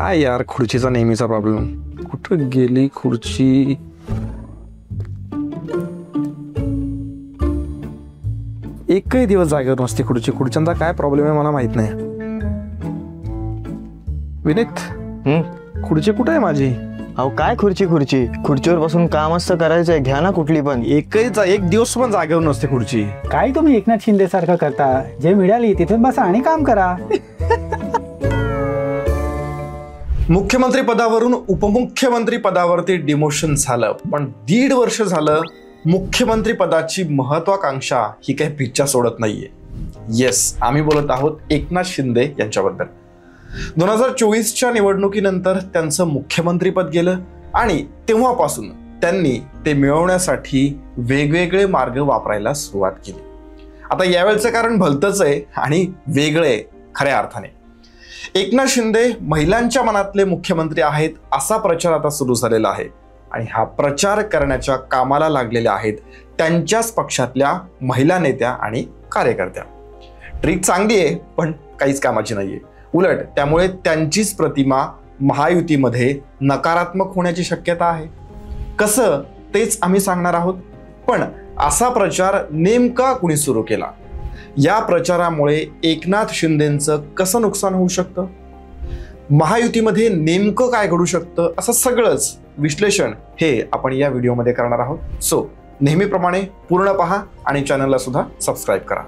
काय यार, खुर्चीचा नेहमीचा प्रॉब्लेम. कुठं गेली खुर्ची? एकही दिवस जागेवर नसते खुर्ची. खुर्च्यांचा काय प्रॉब्लेम आहे मला माहित नाही. विनीत, खुर्ची कुठे आहे माझी? अहो काय खुर्चीवर बसून काम असतं करायचंय, घ्या ना कुठली पण. एक दिवस पण जागेवर नसते खुर्ची. काय तुम्ही एकनाथ शिंदे सारखं करता? जे मिळाली तिथे बसा आणि काम करा. मुख्यमंत्री पदावरून उपमुख्यमंत्री पदावरती डिमोशन झालं, पण 1.5 वर्ष झालं मुख्यमंत्री पदाची महत्वाकांक्षा ही काही पिच्छा सोडत नाहीये. येस, आम्ही बोलत आहोत एकनाथ शिंदे यांच्याबद्दल. 2024च्या निवडणुकीनंतर त्यांचं मुख्यमंत्रीपद गेलं आणि तेव्हापासून त्यांनी ते मिळवण्यासाठी वेगवेगळे मार्ग वापरायला सुरुवात केली. आता यावेळचं कारण भलतंच आहे आणि वेगळे खऱ्या अर्थाने. एकनाथ शिंदे महिलांच्या मनातले मुख्यमंत्री आहेत असा प्रचार आता सुरू झालेला आहे आणि हा प्रचार करण्याच्या कामाला लागलेल्या आहेत त्यांच्याच पक्षातल्या महिला नेत्या आणि कार्यकर्त्या. ट्रिक चांगली आहे पण काहीच कामाची नाहीये. उलट त्यामुळे त्यांचीच प्रतिमा महायुतीमध्ये नकारात्मक होण्याची शक्यता आहे. कसं तेच आम्ही सांगणार आहोत. पण असा प्रचार नेमका कुणी सुरू केला? या प्रचारामुळे एकनाथ शिंदेंचं कसं नुकसान होऊ शकतं? महायुतीमध्ये नेमकं काय घडू शकतं? असं सगळंच विश्लेषण हे आपण या व्हिडिओमध्ये करणार आहोत. सो नेहमीप्रमाणे पूर्ण पहा आणि चॅनलला सुद्धा सबस्क्राईब करा.